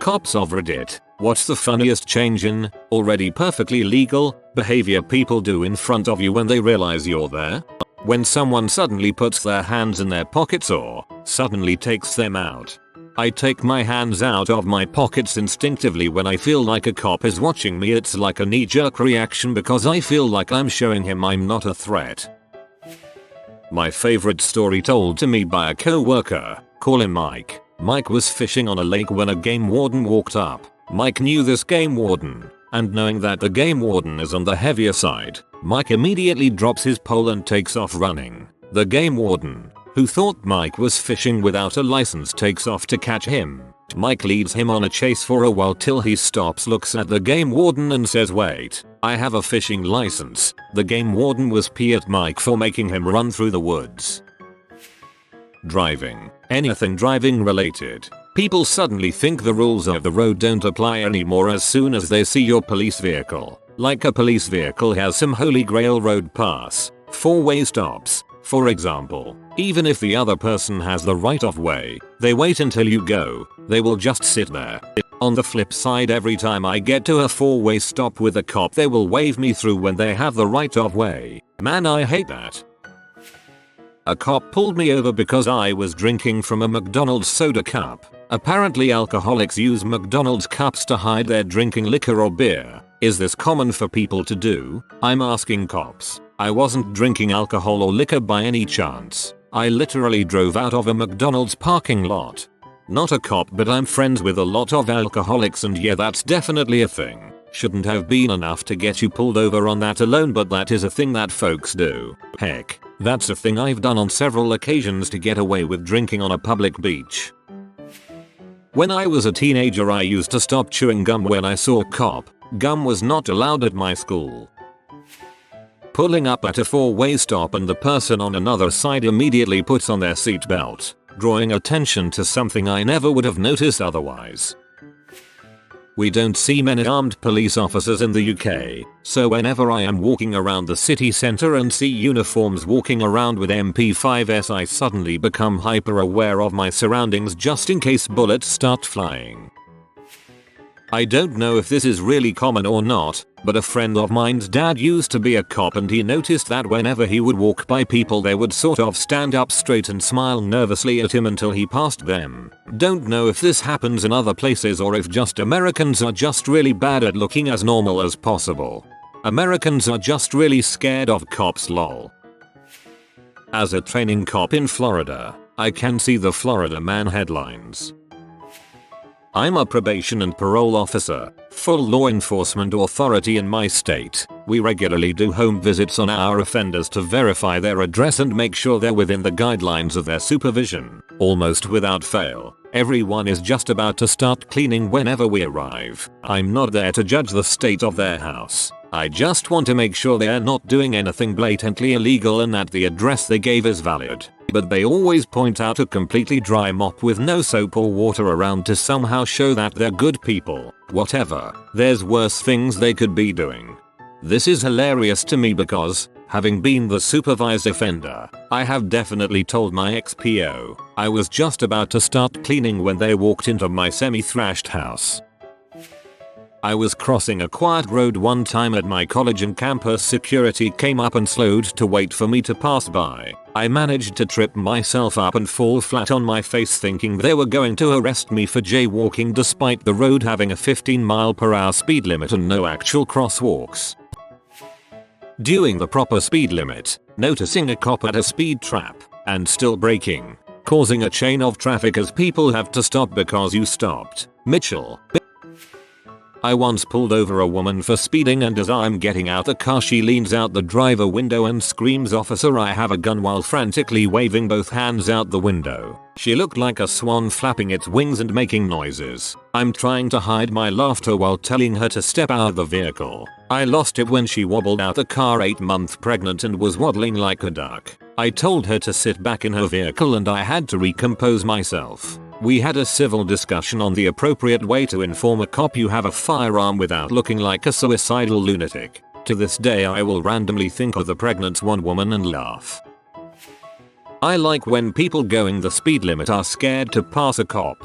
Cops of Reddit, what's the funniest change in, already perfectly legal, behavior people do in front of you when they realize you're there? When someone suddenly puts their hands in their pockets or suddenly takes them out. I take my hands out of my pockets instinctively when I feel like a cop is watching me. It's like a knee-jerk reaction because I feel like I'm showing him I'm not a threat. My favorite story told to me by a co-worker, call him Mike. Mike was fishing on a lake when a game warden walked up. Mike knew this game warden, and knowing that the game warden is on the heavier side, Mike immediately drops his pole and takes off running. The game warden, who thought Mike was fishing without a license, takes off to catch him. Mike leads him on a chase for a while till he stops, looks at the game warden and says, "Wait, I have a fishing license." The game warden was pissed at Mike for making him run through the woods. Driving. Anything driving related. People suddenly think the rules of the road don't apply anymore as soon as they see your police vehicle. Like a police vehicle has some holy grail road pass, four-way stops. For example, even if the other person has the right of way, they wait until you go. They will just sit there. On the flip side, every time I get to a four-way stop with a cop, they will wave me through when they have the right of way. Man, I hate that. A cop pulled me over because I was drinking from a McDonald's soda cup. Apparently alcoholics use McDonald's cups to hide their drinking liquor or beer. Is this common for people to do? I'm asking cops. I wasn't drinking alcohol or liquor by any chance. I literally drove out of a McDonald's parking lot. Not a cop, but I'm friends with a lot of alcoholics, and yeah, that's definitely a thing. Shouldn't have been enough to get you pulled over on that alone, but that is a thing that folks do. Heck, that's a thing I've done on several occasions to get away with drinking on a public beach. When I was a teenager, I used to stop chewing gum when I saw a cop. Gum was not allowed at my school. Pulling up at a four-way stop and the person on another side immediately puts on their seatbelt, drawing attention to something I never would have noticed otherwise. We don't see many armed police officers in the UK, so whenever I am walking around the city centre and see uniforms walking around with MP5s, I suddenly become hyper aware of my surroundings just in case bullets start flying. I don't know if this is really common or not, but a friend of mine's dad used to be a cop, and he noticed that whenever he would walk by people, they would sort of stand up straight and smile nervously at him until he passed them. Don't know if this happens in other places or if just Americans are just really bad at looking as normal as possible. Americans are just really scared of cops, lol. As a training cop in Florida, I can see the Florida Man headlines. I'm a probation and parole officer, full law enforcement authority in my state. We regularly do home visits on our offenders to verify their address and make sure they're within the guidelines of their supervision. Almost without fail, everyone is just about to start cleaning whenever we arrive. I'm not there to judge the state of their house. I just want to make sure they're not doing anything blatantly illegal and that the address they gave is valid. But they always point out a completely dry mop with no soap or water around to somehow show that they're good people. Whatever, there's worse things they could be doing. This is hilarious to me because, having been the supervised offender, I have definitely told my ex-PO I was just about to start cleaning when they walked into my semi-thrashed house. I was crossing a quiet road one time at my college and campus security came up and slowed to wait for me to pass by. I managed to trip myself up and fall flat on my face, thinking they were going to arrest me for jaywalking despite the road having a 15-mile-per-hour speed limit and no actual crosswalks. Doing the proper speed limit, noticing a cop at a speed trap, and still braking, causing a chain of traffic as people have to stop because you stopped. Mitchell. I once pulled over a woman for speeding, and as I'm getting out the car, she leans out the driver window and screams, "Officer, I have a gun," while frantically waving both hands out the window. She looked like a swan flapping its wings and making noises. I'm trying to hide my laughter while telling her to step out of the vehicle. I lost it when she wobbled out the car 8 months pregnant and was waddling like a duck. I told her to sit back in her vehicle and I had to recompose myself. We had a civil discussion on the appropriate way to inform a cop you have a firearm without looking like a suicidal lunatic. To this day I will randomly think of the pregnant one woman and laugh. I like when people going the speed limit are scared to pass a cop.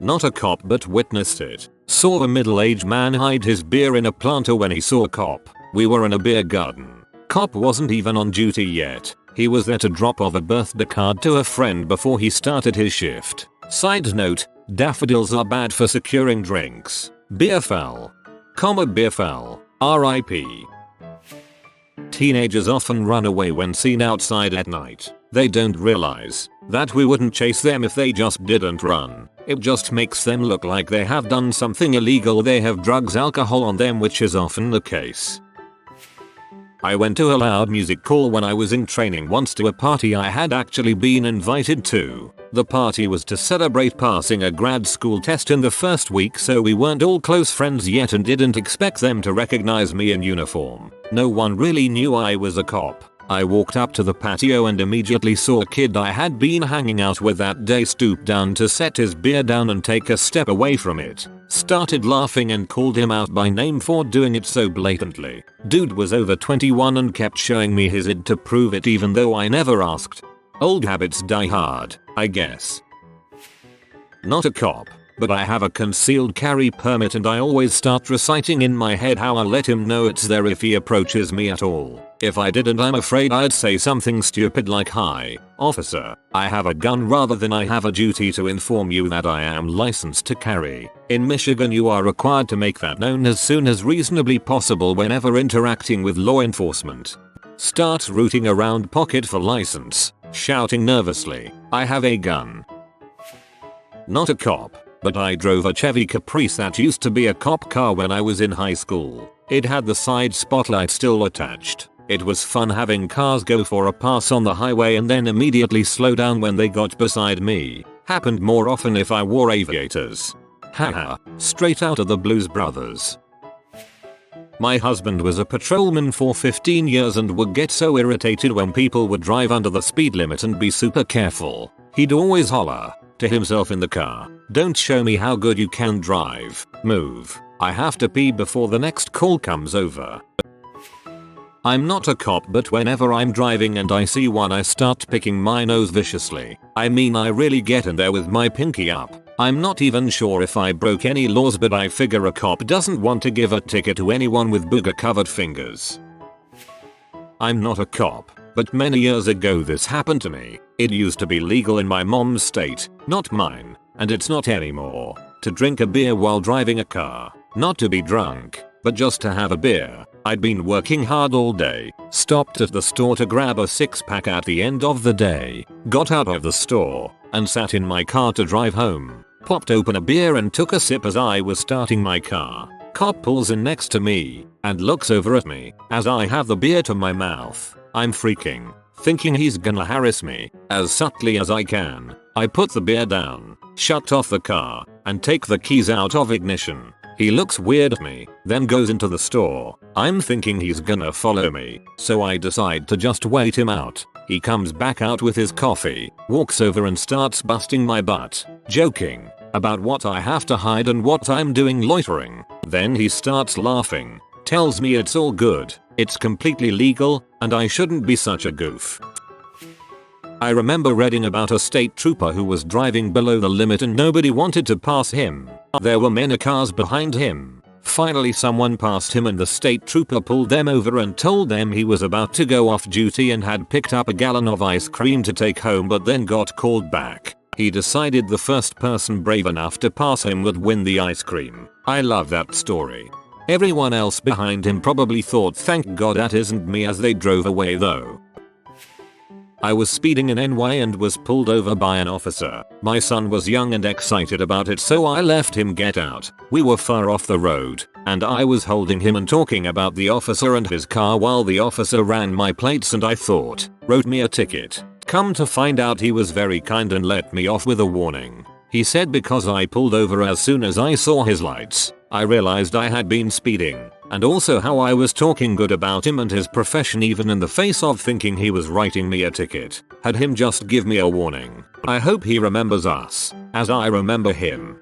Not a cop but witnessed it. Saw a middle-aged man hide his beer in a planter when he saw a cop. We were in a beer garden. Cop wasn't even on duty yet. He was there to drop off a birthday card to a friend before he started his shift. Side note, daffodils are bad for securing drinks. Beer fell. Beer fell. RIP. Teenagers often run away when seen outside at night. They don't realize that we wouldn't chase them if they just didn't run. It just makes them look like they have done something illegal. They have drugs, alcohol on them, which is often the case. I went to a loud music call when I was in training once to a party I had actually been invited to. The party was to celebrate passing a grad school test in the first week, so we weren't all close friends yet and didn't expect them to recognize me in uniform. No one really knew I was a cop. I walked up to the patio and immediately saw a kid I had been hanging out with that day stoop down to set his beer down and take a step away from it. Started laughing and called him out by name for doing it so blatantly. Dude was over 21 and kept showing me his ID to prove it even though I never asked. Old habits die hard, I guess. Not a cop, but I have a concealed carry permit and I always start reciting in my head how I'll let him know it's there if he approaches me at all. If I didn't, I'm afraid I'd say something stupid like, "Hi, officer, I have a gun," rather than "I have a duty to inform you that I am licensed to carry." In Michigan, you are required to make that known as soon as reasonably possible whenever interacting with law enforcement. Start rooting around pocket for license, shouting nervously, "I have a gun." Not a cop, but I drove a Chevy Caprice that used to be a cop car when I was in high school. It had the side spotlight still attached. It was fun having cars go for a pass on the highway and then immediately slow down when they got beside me. Happened more often if I wore aviators. Haha, straight out of the Blues Brothers. My husband was a patrolman for 15 years and would get so irritated when people would drive under the speed limit and be super careful. He'd always holler to himself in the car, "Don't show me how good you can drive. Move. I have to pee before the next call comes over." I'm not a cop, but whenever I'm driving and I see one, I start picking my nose viciously. I mean, I really get in there with my pinky up. I'm not even sure if I broke any laws, but I figure a cop doesn't want to give a ticket to anyone with booger covered fingers. I'm not a cop, but many years ago this happened to me. It used to be legal in my mom's state, not mine, and it's not anymore, to drink a beer while driving a car. Not to be drunk, but just to have a beer. I'd been working hard all day, stopped at the store to grab a 6-pack at the end of the day, got out of the store, and sat in my car to drive home. Popped open a beer and took a sip as I was starting my car. Cop pulls in next to me, and looks over at me, as I have the beer to my mouth. I'm freaking, thinking he's gonna harass me. As subtly as I can, I put the beer down, shut off the car, and take the keys out of ignition. He looks weird at me, then goes into the store. I'm thinking he's gonna follow me, so I decide to just wait him out. He comes back out with his coffee, walks over and starts busting my butt, joking about what I have to hide and what I'm doing loitering. Then he starts laughing, tells me it's all good, it's completely legal, and I shouldn't be such a goof. I remember reading about a state trooper who was driving below the limit and nobody wanted to pass him. There were many cars behind him. Finally someone passed him and the state trooper pulled them over and told them he was about to go off duty and had picked up a gallon of ice cream to take home, but then got called back. He decided the first person brave enough to pass him would win the ice cream. I love that story. Everyone else behind him probably thought, "Thank God that isn't me," as they drove away though. I was speeding in NY and was pulled over by an officer. My son was young and excited about it, so I left him get out. We were far off the road, and I was holding him and talking about the officer and his car while the officer ran my plates and I thought, wrote me a ticket. Come to find out he was very kind and let me off with a warning. He said because I pulled over as soon as I saw his lights, I realized I had been speeding, and also how I was talking good about him and his profession even in the face of thinking he was writing me a ticket. Had him just give me a warning. I hope he remembers us, as I remember him.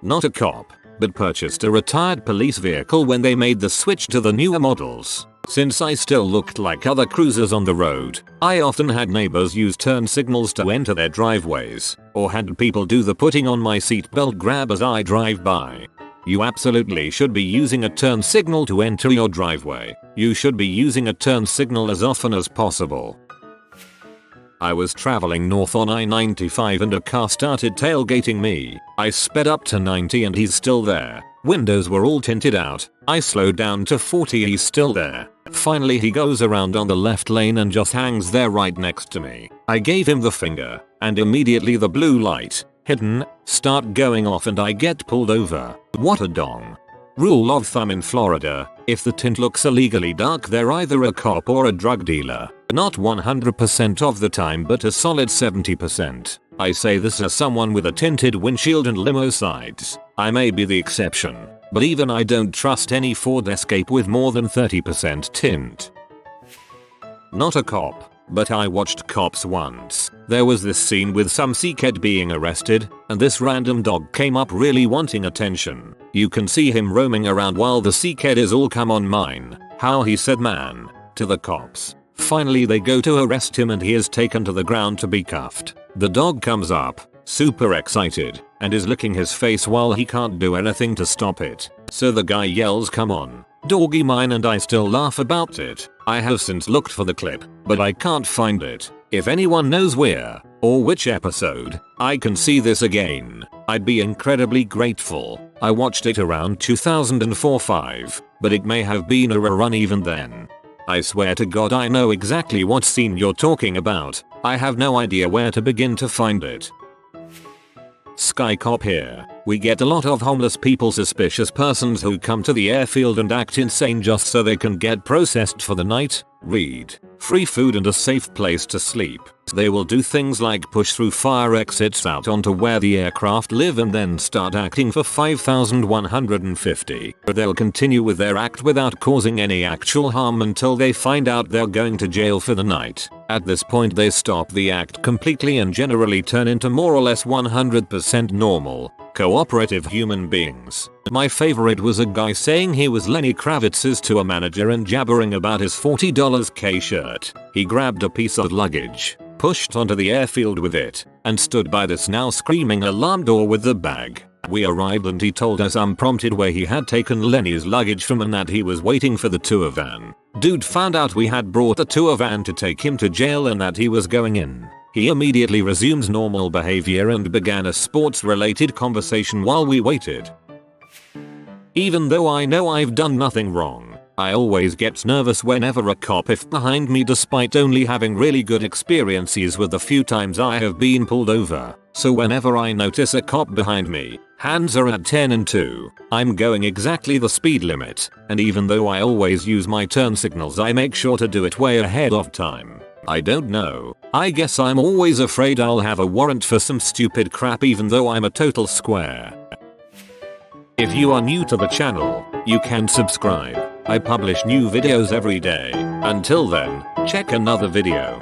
Not a cop, but purchased a retired police vehicle when they made the switch to the newer models. Since I still looked like other cruisers on the road, I often had neighbors use turn signals to enter their driveways, or had people do the putting on my seatbelt grab as I drive by. You absolutely should be using a turn signal to enter your driveway. You should be using a turn signal as often as possible. I was traveling north on I-95 and a car started tailgating me. I sped up to 90 and he's still there. Windows were all tinted out. I slowed down to 40, he's still there. Finally he goes around on the left lane and just hangs there right next to me. I gave him the finger, and immediately the blue light, hidden, start going off and I get pulled over. What a dong. Rule of thumb in Florida, if the tint looks illegally dark they're either a cop or a drug dealer. Not 100% of the time but a solid 70%. I say this as someone with a tinted windshield and limo sides. I may be the exception, but even I don't trust any Ford Escape with more than 30% tint. Not a cop, but I watched Cops once. There was this scene with some sickhead being arrested, and this random dog came up really wanting attention. You can see him roaming around while the sickhead is all come on mine. How he said man to the cops. Finally they go to arrest him and he is taken to the ground to be cuffed. The dog comes up, super excited, and is licking his face while he can't do anything to stop it. So the guy yells come on, doggy mine, and I still laugh about it. I have since looked for the clip, but I can't find it. If anyone knows where, or which episode, I can see this again, I'd be incredibly grateful. I watched it around 2004-5, but it may have been a rerun even then. I swear to God I know exactly what scene you're talking about. I have no idea where to begin to find it. Sky Cop here. We get a lot of homeless people, suspicious persons who come to the airfield and act insane just so they can get processed for the night. Read. Free food and a safe place to sleep. They will do things like push through fire exits out onto where the aircraft live and then start acting for $5,150. They'll continue with their act without causing any actual harm until they find out they're going to jail for the night. At this point they stop the act completely and generally turn into more or less 100% normal, cooperative human beings. My favorite was a guy saying he was Lenny Kravitz's tour manager and jabbering about his $40 K shirt. He grabbed a piece of luggage, pushed onto the airfield with it, and stood by this now screaming alarm door with the bag. We arrived and he told us unprompted where he had taken Lenny's luggage from and that he was waiting for the tour van. Dude found out we had brought the tour van to take him to jail and that he was going in. He immediately resumed normal behavior and began a sports-related conversation while we waited. Even though I know I've done nothing wrong, I always get nervous whenever a cop is behind me despite only having really good experiences with the few times I have been pulled over. So whenever I notice a cop behind me, hands are at 10 and 2, I'm going exactly the speed limit, and even though I always use my turn signals I make sure to do it way ahead of time. I don't know, I guess I'm always afraid I'll have a warrant for some stupid crap even though I'm a total square. If you are new to the channel, you can subscribe. I publish new videos every day. Until then, check another video.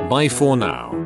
Bye for now.